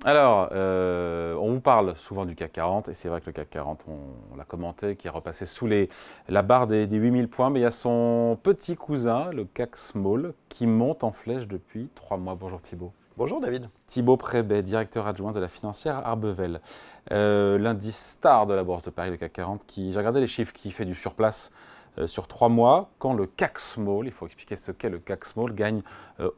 Alors, on vous parle souvent du CAC 40, et c'est vrai que le CAC 40, on l'a commenté, qui est repassé sous la barre des 8000 points, mais il y a son petit cousin, le CAC Small, qui monte en flèche depuis 3 mois. Bonjour Thibaut. Bonjour David. Thibaut Prébet, directeur adjoint de la financière Arbevel. L'indice star de la Bourse de Paris, le CAC 40, j'ai regardé les chiffres, qui fait du surplace sur 3 mois, quand le CAC Small, il faut expliquer ce qu'est le CAC Small, gagne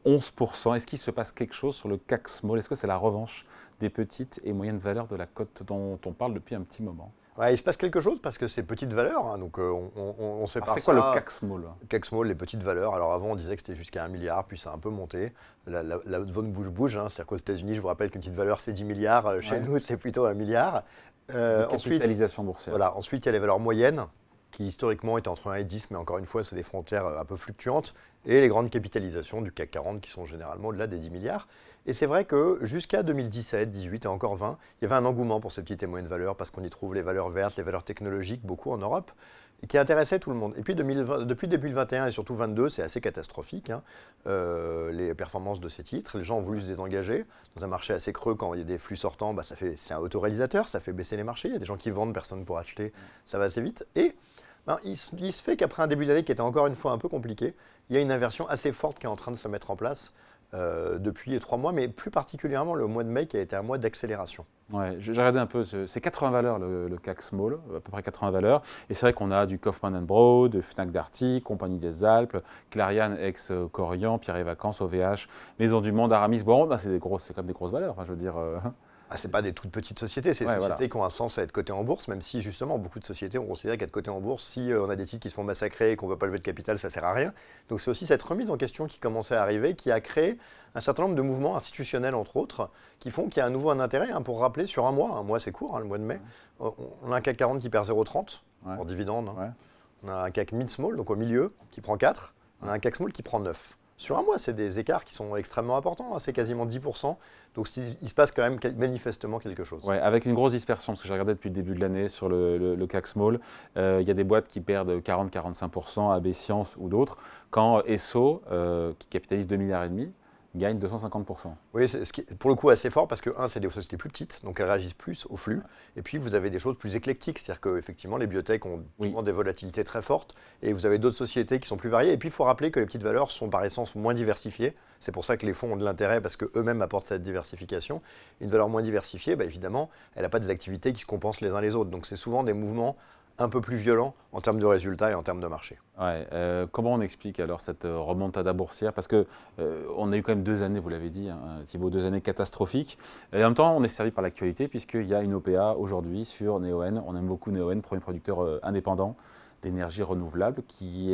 11%. Est-ce qu'il se passe quelque chose sur le CAC Small? Est-ce que c'est la revanche des petites et moyennes valeurs de la cote dont on parle depuis un petit moment? Ouais, il se passe quelque chose parce que c'est petites valeurs, hein, donc on Alors sépare c'est quoi le ça. CAC Small? CAC Small, les petites valeurs. Alors avant, on disait que c'était jusqu'à 1 milliard, puis ça a un peu monté. La zone bouge, hein, c'est-à-dire qu'aux États-Unis, je vous rappelle qu'une petite valeur, c'est 10 milliards. Chez Ouais. nous, c'est plutôt 1 milliard. De Ensuite, capitalisation boursière. voilà, ensuite, il y a les valeurs moyennes, qui historiquement étaient entre 1 et 10, mais encore une fois, c'est des frontières un peu fluctuantes. Et les grandes capitalisations du CAC 40, qui sont généralement au-delà des 10 milliards. Et c'est vrai que jusqu'à 2017, 18 et encore 20, il y avait un engouement pour ces petites et moyennes valeurs parce qu'on y trouve les valeurs vertes, les valeurs technologiques, beaucoup en Europe, et qui intéressaient tout le monde. Et puis depuis 2021 et surtout 2022, c'est assez catastrophique, hein, les performances de ces titres. Les gens ont voulu se désengager. Dans un marché assez creux, quand il y a des flux sortants, bah, c'est un autoréalisateur, ça fait baisser les marchés. Il y a des gens qui vendent, personne pour acheter, ça va assez vite. Et ben, il se fait qu'après un début d'année qui était encore une fois un peu compliqué, il y a une inversion assez forte qui est en train de se mettre en place depuis 3 mois, mais plus particulièrement le mois de mai qui a été un mois d'accélération. Ouais, j'ai regardé un peu, c'est 80 valeurs le CAC Small, à peu près 80 valeurs. Et c'est vrai qu'on a du Kaufmann Broad, de Fnac Darty, Compagnie des Alpes, Clariane, ex-Corian, Pierre et Vacances, OVH, Maison du Monde, Aramis. Bon, bah, c'est quand même des grosses valeurs, hein, je veux dire. Ah, ce n'est pas des toutes petites sociétés, c'est des Ouais, sociétés voilà. qui ont un sens à être cotées en bourse, même si justement beaucoup de sociétés ont considéré qu'être cotées en bourse, si on a des titres qui se font massacrer et qu'on ne peut pas lever de capital, ça ne sert à rien. Donc c'est aussi cette remise en question qui commençait à arriver, qui a créé un certain nombre de mouvements institutionnels, entre autres, qui font qu'il y a à nouveau un intérêt, hein, pour rappeler, sur un mois c'est court, hein, le mois de mai, on a un CAC 40 qui perd 0,30 Ouais. en dividende, hein. Ouais. On a un CAC mid-small, donc au milieu, qui prend 4, on a un CAC small qui prend 9. Sur un mois, c'est des écarts qui sont extrêmement importants, hein, c'est quasiment 10%. Donc il se passe quand même manifestement quelque chose. Ouais, avec une grosse dispersion, parce que j'ai regardé depuis le début de l'année sur le CAC Small, il y a des boîtes qui perdent 40-45%, AB Science ou d'autres, quand Esso, qui capitalise 2,5 milliards, gagne 250%. Oui, c'est ce qui est pour le coup assez fort parce que, c'est des sociétés plus petites, donc elles réagissent plus au flux. Et puis, vous avez des choses plus éclectiques, c'est-à-dire qu'effectivement, les biotech ont Oui. souvent des volatilités très fortes et vous avez d'autres sociétés qui sont plus variées. Et puis, il faut rappeler que les petites valeurs sont par essence moins diversifiées. C'est pour ça que les fonds ont de l'intérêt parce qu'eux-mêmes apportent cette diversification. Une valeur moins diversifiée, bah, évidemment, elle n'a pas des activités qui se compensent les uns les autres. Donc, c'est souvent des mouvements un peu plus violents en termes de résultats et en termes de marché. Ouais, comment on explique alors cette remontada boursière? Parce que on a eu quand même 2 années, vous l'avez dit, hein, Thibaut, 2 années catastrophiques. Et en même temps, on est servi par l'actualité puisqu'il y a une OPA aujourd'hui sur Neoen. On aime beaucoup Neoen, premier producteur indépendant d'énergie renouvelable qui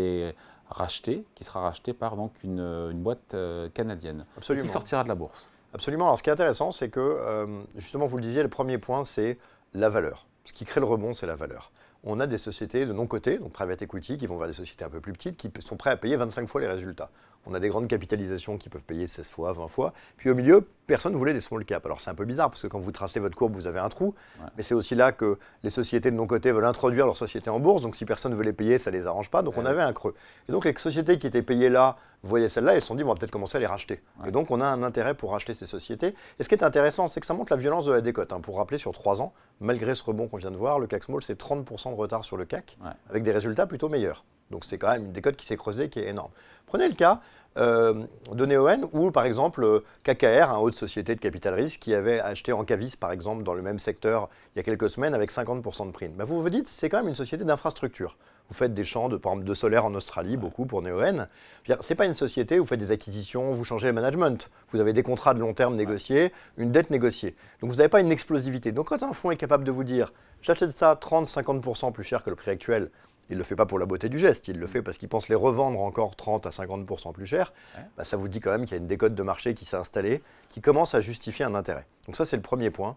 sera racheté par donc une boîte canadienne et qui Absolument. sortira de la bourse. Absolument. Alors, ce qui est intéressant, c'est que, justement, vous le disiez, le premier point, c'est la valeur. Ce qui crée le rebond, c'est la valeur. On a des sociétés de non-cotées, donc private equity, qui vont vers des sociétés un peu plus petites, qui sont prêtes à payer 25 fois les résultats. On a des grandes capitalisations qui peuvent payer 16 fois, 20 fois. Puis au milieu, personne ne voulait des small caps. Alors c'est un peu bizarre, parce que quand vous tracez votre courbe, vous avez un trou. Ouais. Mais c'est aussi là que les sociétés de non-cotées veulent introduire leur société en bourse. Donc si personne ne veut les payer, ça ne les arrange pas. Donc on avait un creux. Et donc les sociétés qui étaient payées là, voyaient celle-là et se sont dit, on va peut-être commencer à les racheter. Ouais. Et donc on a un intérêt pour racheter ces sociétés. Et ce qui est intéressant, c'est que ça montre la violence de la décote, hein. Pour rappeler, sur 3 ans, malgré ce rebond qu'on vient de voir, le CAC Small, c'est 30% de retard sur le CAC, Ouais. avec des résultats plutôt meilleurs. Donc c'est quand même une décote qui s'est creusée, qui est énorme. Prenez le cas de Neoen, ou par exemple KKR, une autre société de capital risque, qui avait acheté Encavis, par exemple, dans le même secteur il y a quelques semaines avec 50% de prime. Ben vous vous dites, c'est quand même une société d'infrastructure. Vous faites des champs par exemple, de solaire en Australie, beaucoup pour Neoen. Ce n'est pas une société où vous faites des acquisitions, vous changez le management. Vous avez des contrats de long terme négociés, une dette négociée. Donc vous n'avez pas une explosivité. Donc quand un fonds est capable de vous dire, j'achète ça 30-50% plus cher que le prix actuel, il ne le fait pas pour la beauté du geste, il le fait parce qu'il pense les revendre encore 30 à 50% plus cher, bah ça vous dit quand même qu'il y a une décote de marché qui s'est installée, qui commence à justifier un intérêt. Donc ça, c'est le premier point,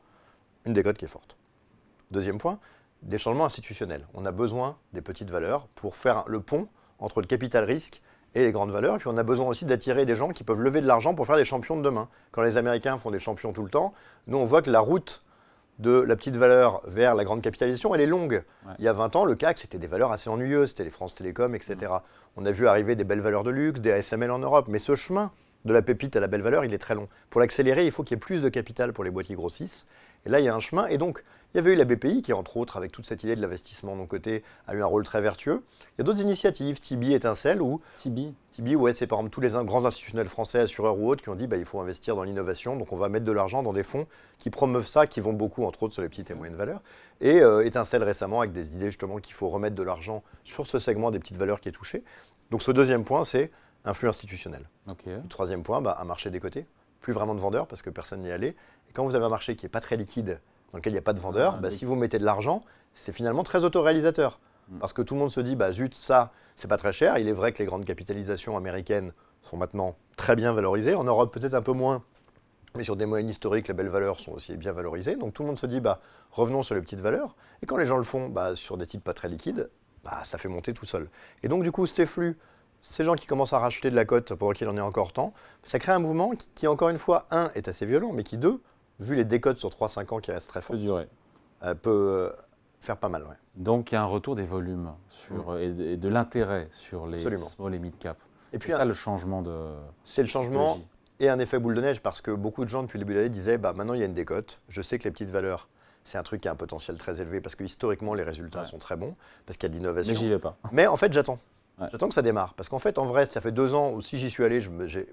une décote qui est forte. Deuxième point, des changements institutionnels. On a besoin des petites valeurs pour faire le pont entre le capital risque et les grandes valeurs. Et puis on a besoin aussi d'attirer des gens qui peuvent lever de l'argent pour faire des champions de demain. Quand les Américains font des champions tout le temps, nous on voit que la route de la petite valeur vers la grande capitalisation, elle est longue. Ouais. Il y a 20 ans, le CAC, c'était des valeurs assez ennuyeuses, c'était les France Télécom, etc. On a vu arriver des belles valeurs de luxe, des ASML en Europe, mais ce chemin de la pépite à la belle valeur, il est très long. Pour l'accélérer, il faut qu'il y ait plus de capital pour les boîtes qui grossissent. Et là, il y a un chemin. Et donc, il y avait eu la BPI qui, entre autres, avec toute cette idée de l'investissement de mon côté, a eu un rôle très vertueux. Il y a d'autres initiatives, Tibi, Étincelle, ou Tibi, ouais, c'est par exemple tous les grands institutionnels français, assureurs ou autres, qui ont dit il faut investir dans l'innovation, donc on va mettre de l'argent dans des fonds qui promeuvent ça, qui vont beaucoup, entre autres, sur les petites et moyennes valeurs. Et Étincelle récemment, avec des idées justement qu'il faut remettre de l'argent sur ce segment des petites valeurs qui est touché. Donc ce deuxième point, c'est un flux institutionnel. Le troisième point, un marché décoté. Plus vraiment de vendeurs parce que personne n'y allait. Et quand vous avez un marché qui n'est pas très liquide, dans lequel il n'y a pas de vendeurs, si vous mettez de l'argent, c'est finalement très autoréalisateur. Parce que tout le monde se dit, zut, ça, c'est pas très cher. Il est vrai que les grandes capitalisations américaines sont maintenant très bien valorisées. En Europe, peut-être un peu moins. Mais sur des moyennes historiques, les belles valeurs sont aussi bien valorisées. Donc tout le monde se dit, revenons sur les petites valeurs. Et quand les gens le font sur des titres pas très liquides, ça fait monter tout seul. Et donc du coup, ces flux, ces gens qui commencent à racheter de la cote pendant qu'il en est encore temps, ça crée un mouvement qui encore une fois, est assez violent, mais qui, deux, vu les décotes sur 3-5 ans qui restent très fortes, peut faire pas mal. Ouais. Donc il y a un retour des volumes et de l'intérêt sur les small et mid cap. Et puis ça le changement de. C'est le changement et un effet boule de neige parce que beaucoup de gens depuis le début de l'année disaient maintenant il y a une décote. Je sais que les petites valeurs, c'est un truc qui a un potentiel très élevé parce que historiquement les résultats sont très bons, parce qu'il y a de l'innovation. Mais j'y vais pas. Mais en fait j'attends. J'attends que ça démarre. Parce qu'en fait, en vrai, ça fait 2 ans où si j'y suis allé, j'ai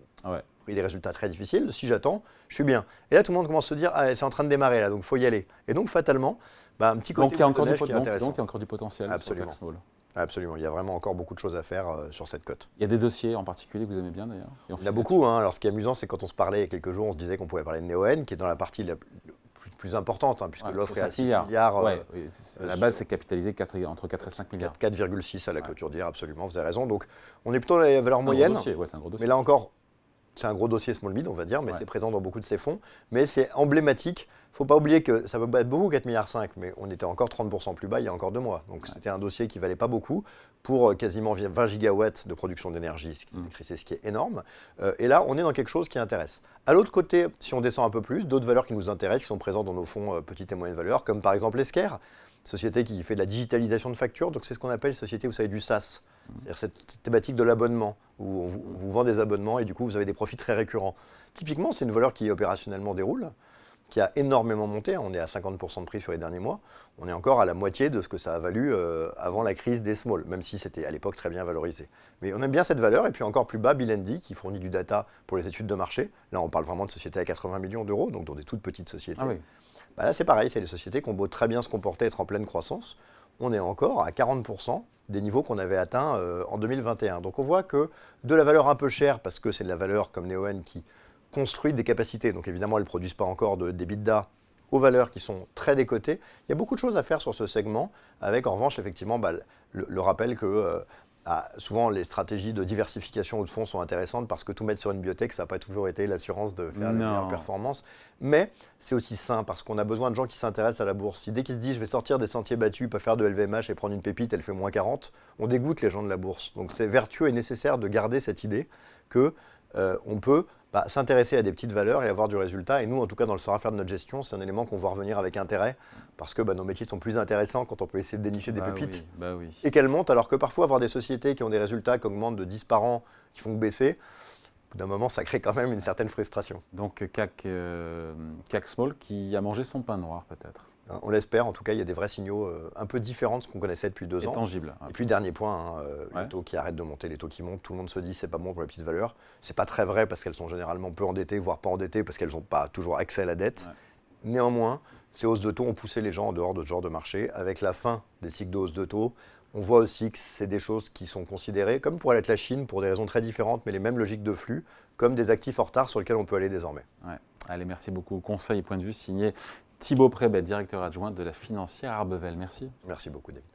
pris des résultats très difficiles. Si j'attends, je suis bien. Et là, tout le monde commence à se dire, c'est en train de démarrer là, donc il faut y aller. Et donc, fatalement, un petit côté qui est encore qui est intéressant. Donc, il y a encore du potentiel sur CAC Small. Absolument. Il y a vraiment encore beaucoup de choses à faire sur cette cote. Il y a des dossiers en particulier que vous aimez bien d'ailleurs? Il y en a beaucoup. Alors, ce qui est amusant, c'est quand on se parlait il y a quelques jours, on se disait qu'on pouvait parler de Neoen, qui est dans la partie plus importante, puisque l'offre est à 6 milliards. La base, c'est capitalisé entre 4 et 5 milliards. 4,6 à la clôture d'hier, absolument, vous avez raison. Donc, on est plutôt dans les valeurs moyennes. C'est un gros dossier. Mais là encore, c'est un gros dossier small mid, on va dire, mais c'est présent dans beaucoup de ces fonds. Mais c'est emblématique. Il ne faut pas oublier que ça peut être beaucoup, 4,5 milliards, mais on était encore 30% plus bas il y a encore 2 mois. Donc, c'était un dossier qui ne valait pas beaucoup pour quasiment 20 gigawatts de production d'énergie, ce qui est énorme. Et là, on est dans quelque chose qui intéresse. À l'autre côté, si on descend un peu plus, d'autres valeurs qui nous intéressent, qui sont présentes dans nos fonds petites et moyennes valeurs, comme par exemple l'Esquerre, société qui fait de la digitalisation de factures. Donc, c'est ce qu'on appelle société, vous savez, du SaaS. C'est-à-dire cette thématique de l'abonnement, où on vous vend des abonnements et du coup, vous avez des profits très récurrents. Typiquement, c'est une valeur qui opérationnellement déroule, qui a énormément monté. On est à 50% de prix sur les derniers mois. On est encore à la moitié de ce que ça a valu avant la crise des small, même si c'était à l'époque très bien valorisé. Mais on aime bien cette valeur. Et puis encore plus bas, Bilendi, qui fournit du data pour les études de marché. Là, on parle vraiment de sociétés à 80 millions d'euros, donc dans des toutes petites sociétés. Là, c'est pareil, c'est des sociétés qui ont beau très bien se comporter, être en pleine croissance. On est encore à 40% des niveaux qu'on avait atteints en 2021. Donc on voit que de la valeur un peu chère, parce que c'est de la valeur comme Neoen qui construit des capacités, donc évidemment elles ne produisent pas encore d'EBITDA, aux valeurs qui sont très décotées. Il y a beaucoup de choses à faire sur ce segment, avec en revanche effectivement le rappel que souvent les stratégies de diversification ou de fonds sont intéressantes parce que tout mettre sur une biotech, ça n'a pas toujours été l'assurance de faire la meilleure performance. Mais c'est aussi sain parce qu'on a besoin de gens qui s'intéressent à la bourse. Si dès qu'ils se disent je vais sortir des sentiers battus, pas faire de LVMH et prendre une pépite, elle fait moins 40, on dégoûte les gens de la bourse. Donc c'est vertueux et nécessaire de garder cette idée que on peut s'intéresser à des petites valeurs et avoir du résultat. Et nous, en tout cas, dans le savoir-faire de notre gestion, c'est un élément qu'on voit revenir avec intérêt parce que nos métiers sont plus intéressants quand on peut essayer de dénicher des pépites et qu'elles montent, alors que parfois, avoir des sociétés qui ont des résultats qui augmentent de 10 par an, qui font que baisser, au bout d'un moment, ça crée quand même une certaine frustration. Donc, CAC Small qui a mangé son pain noir, peut-être. On l'espère, en tout cas, il y a des vrais signaux un peu différents de ce qu'on connaissait depuis 2 ans. Tangible. Et puis, dernier point, les taux qui arrêtent de monter, les taux qui montent, tout le monde se dit c'est pas bon pour les petites valeurs. C'est pas très vrai parce qu'elles sont généralement peu endettées, voire pas endettées parce qu'elles n'ont pas toujours accès à la dette. Néanmoins, ces hausses de taux ont poussé les gens en dehors de ce genre de marché. Avec la fin des cycles de hausse de taux, on voit aussi que c'est des choses qui sont considérées, comme pourrait l'être la Chine, pour des raisons très différentes, mais les mêmes logiques de flux, comme des actifs en retard sur lesquels on peut aller désormais. Allez, merci beaucoup. Conseil et point de vue signé Thibaut Prébet, directeur adjoint de la financière Arbevel. Merci. Merci beaucoup, David.